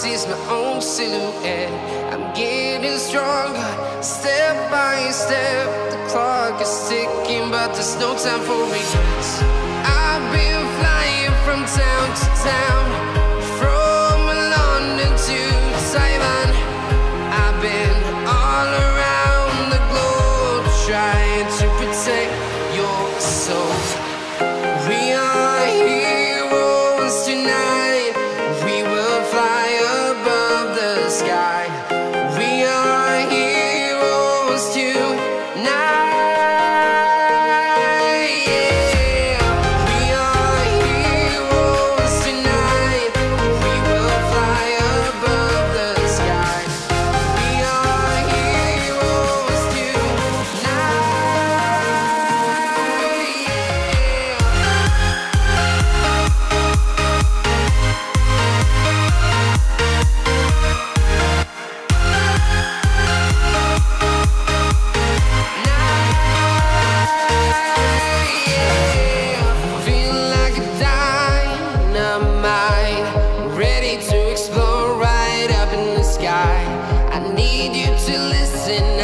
sees my own silhouette. I'm getting stronger, step by step. The clock is ticking, but there's no time for regrets. I've been flying from town to town, from London to Taiwan. I've been all around the globe, trying to protect your soul. We are heroes tonight. We will fly above the sky. We are heroes tonight. Ready to explore right up in the sky. I need you to listen